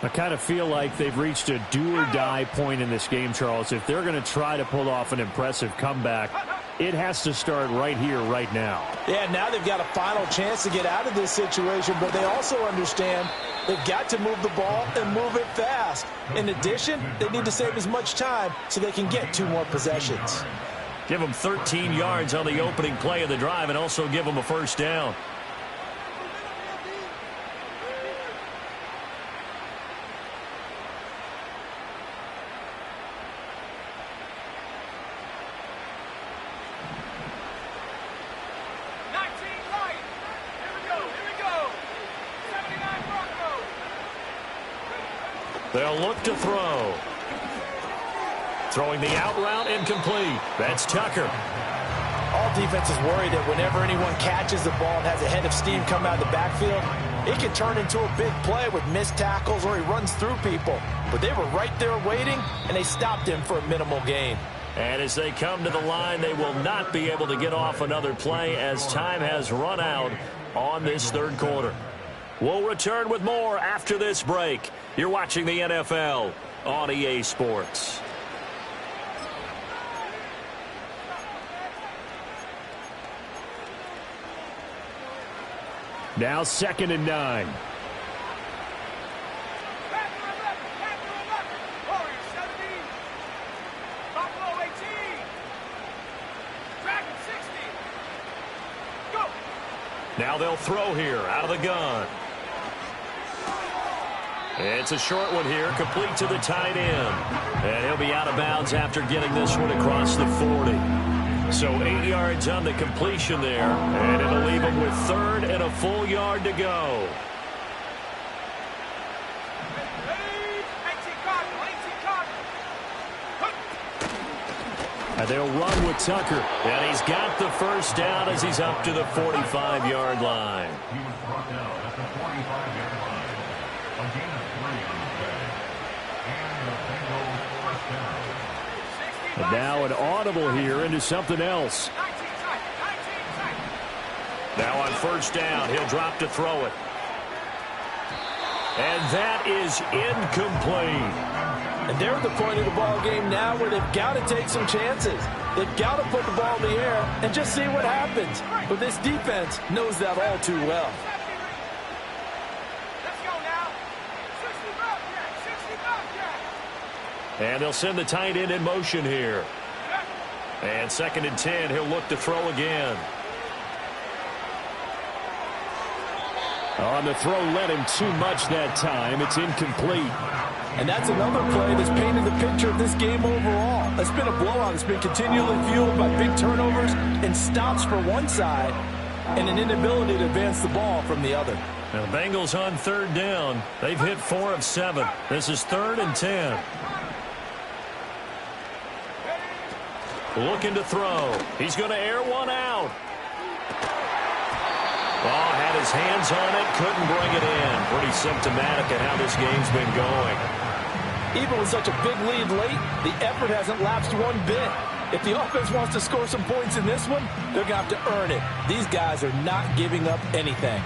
I kind of feel like they've reached a do-or-die point in this game, Charles. If they're going to try to pull off an impressive comeback, it has to start right here, right now. Yeah, now they've got a final chance to get out of this situation, but they also understand they've got to move the ball and move it fast. In addition, they need to save as much time so they can get 2 more possessions. Give them 13 yards on the opening play of the drive and also give them a first down. They'll look to throw. Throwing the out route incomplete. That's Tucker. All defenses worry that whenever anyone catches the ball and has a head of steam come out of the backfield, it can turn into a big play with missed tackles or he runs through people. But they were right there waiting, and they stopped him for a minimal gain. And as they come to the line, they will not be able to get off another play as time has run out on this 3rd quarter. We'll return with more after this break. You're watching the NFL on EA Sports. Now 2nd and 9. Now they'll throw here out of the gun. It's a short one here, complete to the tight end. And he'll be out of bounds after getting this one across the 40. So 8 yards on the completion there, and it'll leave him with 3rd and a full yard to go. And they'll run with Tucker. And he's got the first down as he's up to the 45-yard line. He was brought down at the 45-yard line. A gain of 3 on the play. And the Bengals first down. And now an audible here into something else. Now on first down, he'll drop to throw it. And that is incomplete. And they're at the point of the ball game now where they've got to take some chances. They've got to put the ball in the air and just see what happens. But this defense knows that all too well. And they'll send the tight end in motion here. And 2nd and 10, he'll look to throw again. On the throw, led him too much that time. It's incomplete. And that's another play that's painted the picture of this game overall. It's been a blowout. It's been continually fueled by big turnovers and stops for one side and an inability to advance the ball from the other. Now the Bengals on 3rd down. They've hit 4 of 7. This is 3rd and 10. Looking to throw. He's going to air one out. Oh, had his hands on it, couldn't bring it in. Pretty symptomatic of how this game's been going. Even with such a big lead late, the effort hasn't lapsed one bit. If the offense wants to score some points in this one, they're going to have to earn it. These guys are not giving up anything.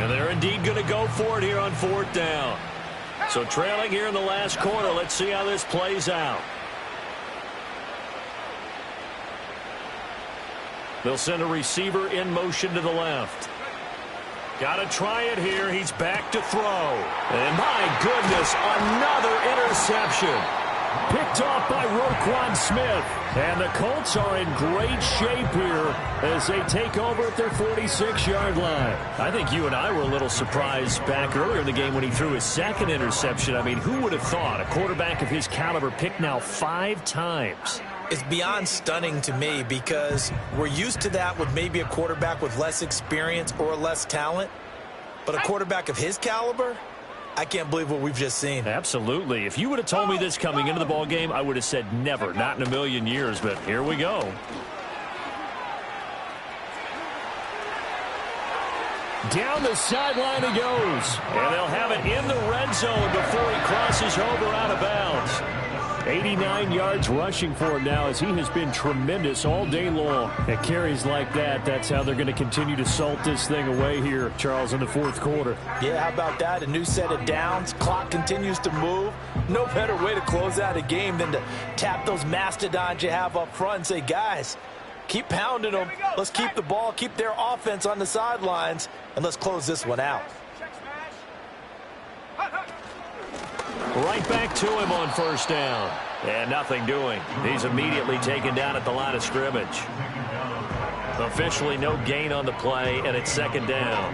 And they're indeed going to go for it here on 4th down. So trailing here in the last quarter. Let's see how this plays out. They'll send a receiver in motion to the left. Got to try it here. He's back to throw. And my goodness, another interception. Picked off by Roquan Smith. And the Colts are in great shape here as they take over at their 46-yard line. I think you and I were a little surprised back earlier in the game when he threw his second interception. I mean, who would have thought a quarterback of his caliber picked now 5 times? It's beyond stunning to me because we're used to that with maybe a quarterback with less experience or less talent. But a quarterback of his caliber, I can't believe what we've just seen. Absolutely. If you would have told me this coming into the ball game, I would have said never, not in a million years. But here we go. Down the sideline he goes. And they'll have it in the red zone before he crosses over out of bounds. 89 yards rushing for him now as he has been tremendous all day long. At carries like that, that's how they're going to continue to salt this thing away here, Charles, in the 4th quarter. Yeah, how about that? A new set of downs. Clock continues to move. No better way to close out a game than to tap those mastodons you have up front and say, guys, keep pounding them. Let's keep the ball, keep their offense on the sidelines, and let's close this one out. Right back to him on 1st down. And nothing doing. He's immediately taken down at the line of scrimmage. Officially no gain on the play, and it's 2nd down.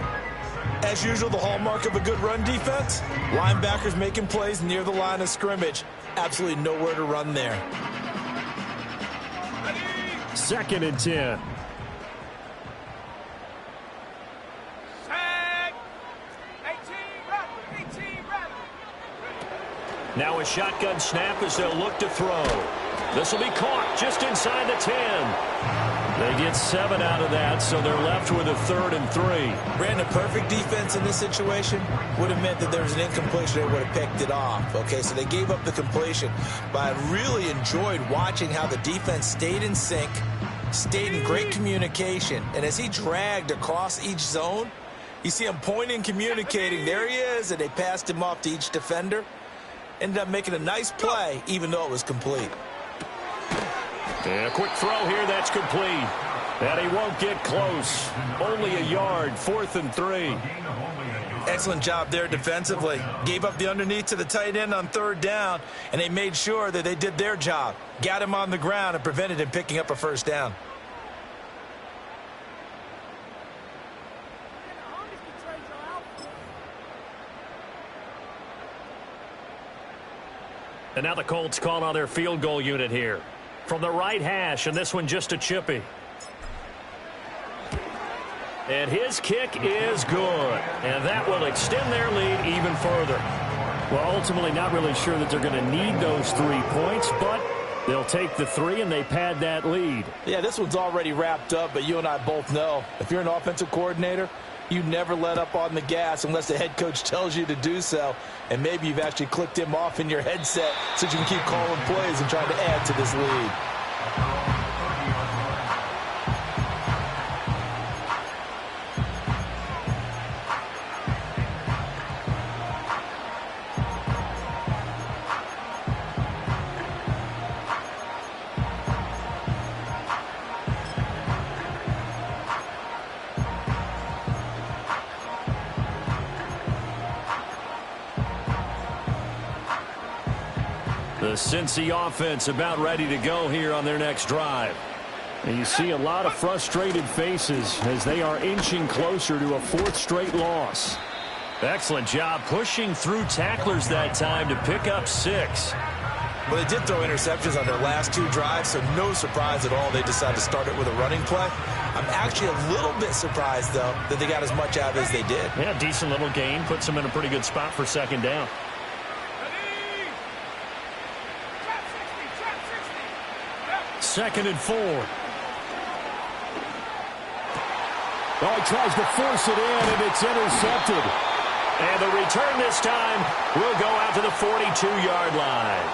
As usual, the hallmark of a good run defense, linebackers making plays near the line of scrimmage. Absolutely nowhere to run there. 2nd and 10. Now a shotgun snap as they'll look to throw. This will be caught just inside the 10. They get 7 out of that, so they're left with a 3rd and 3. Brandon, perfect defense in this situation would have meant that there was an incompletion. They would have picked it off. Okay, so they gave up the completion. But I really enjoyed watching how the defense stayed in sync, stayed in great communication. And as he dragged across each zone, you see him pointing, communicating. There he is, and they passed him off to each defender. Ended up making a nice play, even though it was complete. And a quick throw here, that's complete. And he won't get close. Only a yard, 4th and 3. Excellent job there defensively. Gave up the underneath to the tight end on 3rd down, and they made sure that they did their job. Got him on the ground and prevented him picking up a 1st down. And now the Colts call on their field goal unit here. From the right hash, and this one just a chippy. And his kick is good. And that will extend their lead even further. Well, ultimately not really sure that they're going to need those 3 points, but they'll take the 3 and they pad that lead. Yeah, this one's already wrapped up, but you and I both know if you're an offensive coordinator, you never let up on the gas unless the head coach tells you to do so. And maybe you've actually clicked him off in your headset so you can keep calling plays and trying to add to this lead. The Cincy offense about ready to go here on their next drive. And you see a lot of frustrated faces as they are inching closer to a 4th straight loss. Excellent job pushing through tacklers that time to pick up 6. Well, they did throw interceptions on their last 2 drives, so no surprise at all they decided to start it with a running play. I'm actually a little bit surprised, though, that they got as much out as they did. Yeah, decent little gain. Puts them in a pretty good spot for 2nd down. 2nd and 4. Oh, he tries to force it in, and it's intercepted. And the return this time will go out to the 42-yard line.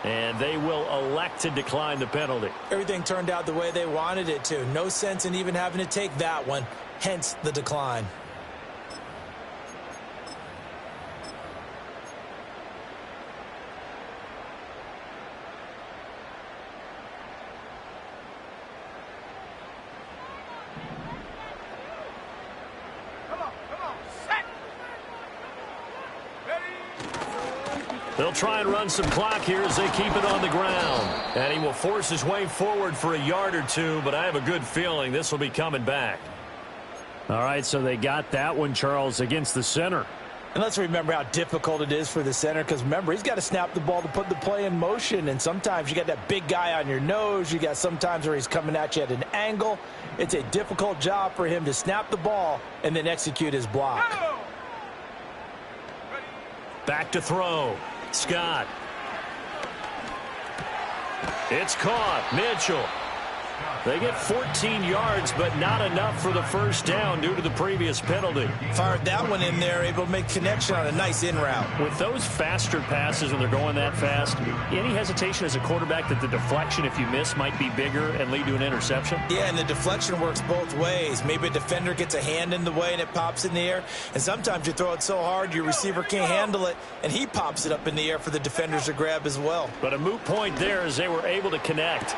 And they will elect to decline the penalty. Everything turned out the way they wanted it to. No sense in even having to take that one, hence the decline. They'll try and run some clock here as they keep it on the ground. And he will force his way forward for a yard or two, but I have a good feeling this will be coming back. All right, so they got that one, Charles, against the center. And let's remember how difficult it is for the center, because remember, he's got to snap the ball to put the play in motion, and sometimes you got that big guy on your nose. You got sometimes where he's coming at you at an angle. It's a difficult job for him to snap the ball and then execute his block. Back to throw. Scott. It's caught. Mitchell. They get 14 yards, but not enough for the first down due to the previous penalty. Fired that one in there, able to make connection on a nice in route. With those faster passes when they're going that fast, any hesitation as a quarterback that the deflection, if you miss, might be bigger and lead to an interception? Yeah, and the deflection works both ways. Maybe a defender gets a hand in the way and it pops in the air. And sometimes you throw it so hard your receiver can't handle it, and he pops it up in the air for the defenders to grab as well. But a moot point there as they were able to connect.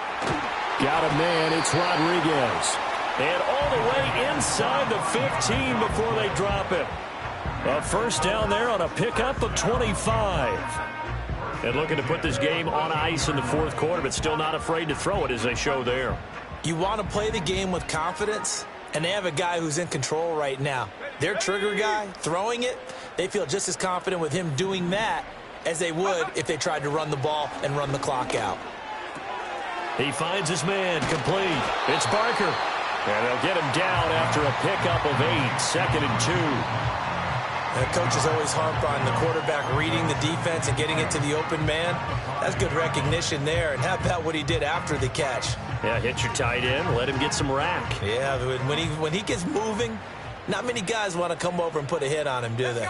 Got a man, it's Rodriguez. And all the way inside the 15 before they drop it. A first down there on a pickup of 25. And looking to put this game on ice in the fourth quarter, but still not afraid to throw it as they show there. You want to play the game with confidence, and they have a guy who's in control right now. Their trigger guy, throwing it, they feel just as confident with him doing that as they would if they tried to run the ball and run the clock out. He finds his man, complete. It's Barker. And they'll get him down after a pickup of 8, second and 2. The coaches always harp on the quarterback reading the defense and getting it to the open man. That's good recognition there. And how about what he did after the catch? Yeah, hit your tight end, let him get some rack. Yeah, when he gets moving, not many guys want to come over and put a hit on him, do they?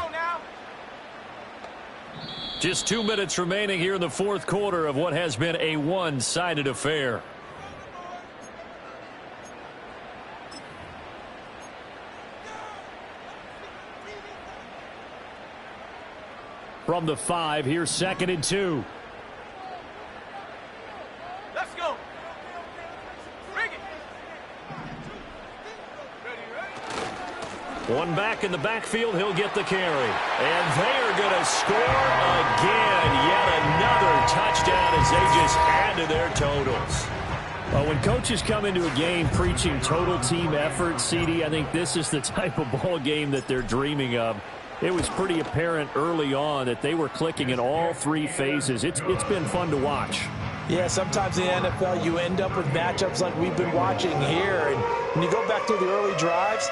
Just 2 minutes remaining here in the fourth quarter of what has been a one-sided affair. From the 5, here's second and 2. Let's go. Bring it. One back in the backfield, he'll get the carry. And they are going to score again. Yet another touchdown as they just add to their totals. Well, when coaches come into a game preaching total team effort, CD, I think this is the type of ball game that they're dreaming of. It was pretty apparent early on that they were clicking in all three phases. It's been fun to watch. Yeah, sometimes in the NFL you end up with matchups like we've been watching here. And when you go back to the early drives,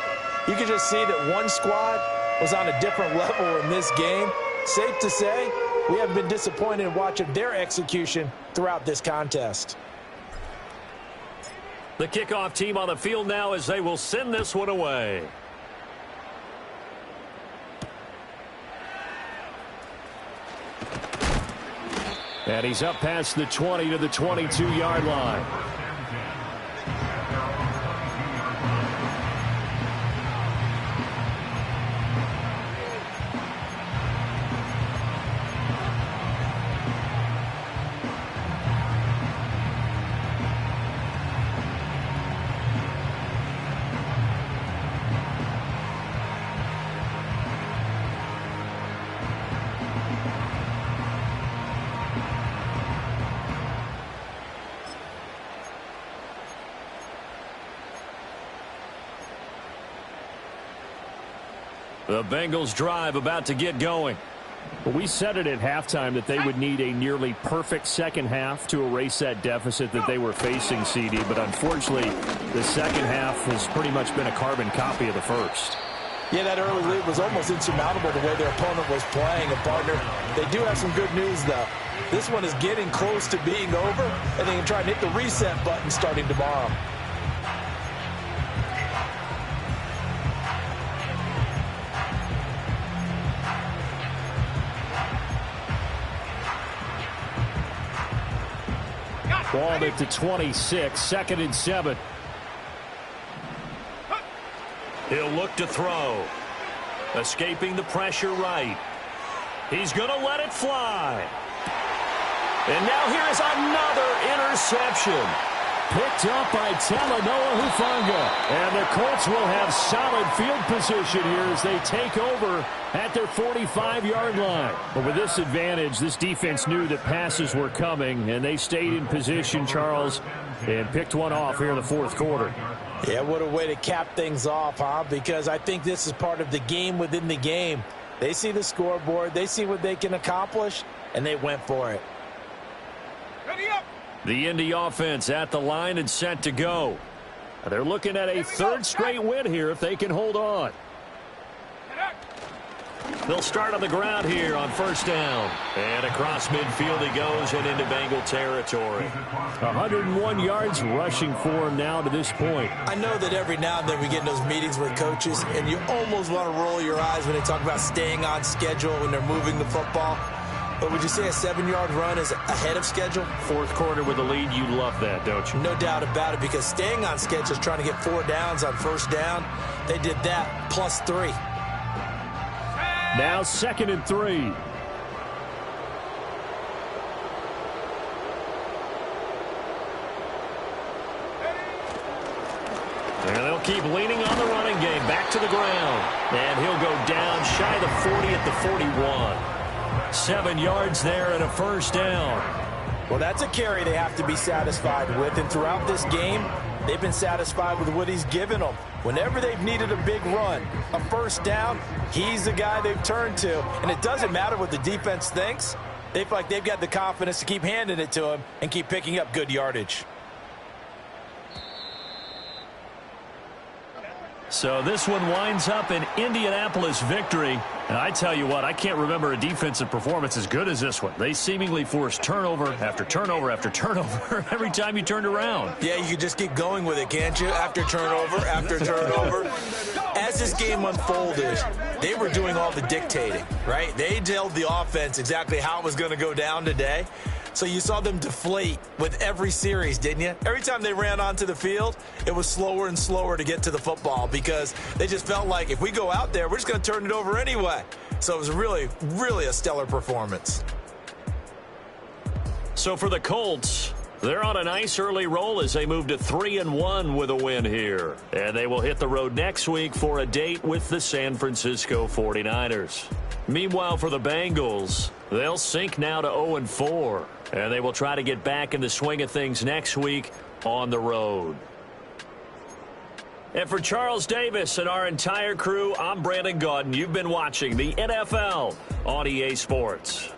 you can just see that one squad was on a different level in this game. Safe to say, we haven't been disappointed in watching their execution throughout this contest. The kickoff team on the field now as they will send this one away. And he's up past the 20 to the 22-yard line. The Bengals drive about to get going. Well, we said it at halftime that they would need a nearly perfect second half to erase that deficit that they were facing, CD. But unfortunately, the second half has pretty much been a carbon copy of the first. Yeah, that early lead was almost insurmountable the way their opponent was playing. And, partner, they do have some good news, though. This one is getting close to being over, and they can try and hit the reset button starting tomorrow. Ball at the 26, 2nd and 7. He'll look to throw. Escaping the pressure right. He's going to let it fly. And now here is another interception. Picked up by Talanoa Hufanga. And the Colts will have solid field position here as they take over at their 45-yard line. But with this advantage, this defense knew that passes were coming, and they stayed in position, Charles, and picked one off here in the fourth quarter. Yeah, what a way to cap things off, huh? Because I think this is part of the game within the game. They see the scoreboard, they see what they can accomplish, and they went for it. Ready up. The Indy offense at the line and set to go. They're looking at a third straight win here if they can hold on. They'll start on the ground here on first down. And across midfield he goes and into Bengal territory. 101 yards rushing for him now to this point. I know that every now and then we get in those meetings with coaches, and you almost want to roll your eyes when they talk about staying on schedule when they're moving the football. But would you say a 7-yard run is ahead of schedule? Fourth quarter with a lead, you love that, don't you? No doubt about it, because staying on schedule is trying to get 4 downs on first down. They did that plus 3. Now 2nd and 3. And they'll keep leaning on the running game. Back to the ground. And he'll go down shy of the 40 at the 41. 7 yards there and a first down. Well, that's a carry they have to be satisfied with. And throughout this game, they've been satisfied with what he's given them. Whenever they've needed a big run, a first down, he's the guy they've turned to. And it doesn't matter what the defense thinks. They feel like they've got the confidence to keep handing it to him and keep picking up good yardage. So this one winds up an Indianapolis victory. And I tell you what, I can't remember a defensive performance as good as this one. They seemingly forced turnover after turnover after turnover every time you turned around. Yeah, you can just keep going with it, can't you? After turnover. As this game unfolded, they were doing all the dictating, right? They told the offense exactly how it was going to go down today. So you saw them deflate with every series, didn't you? Every time they ran onto the field, it was slower and slower to get to the football because they just felt like if we go out there, we're just going to turn it over anyway. So it was really, really a stellar performance. So for the Colts, they're on a nice early roll as they move to 3-1 with a win here. And they will hit the road next week for a date with the San Francisco 49ers. Meanwhile, for the Bengals, they'll sink now to 0-4. And they will try to get back in the swing of things next week on the road. And for Charles Davis and our entire crew, I'm Brandon Gaudin. You've been watching the NFL on EA Sports.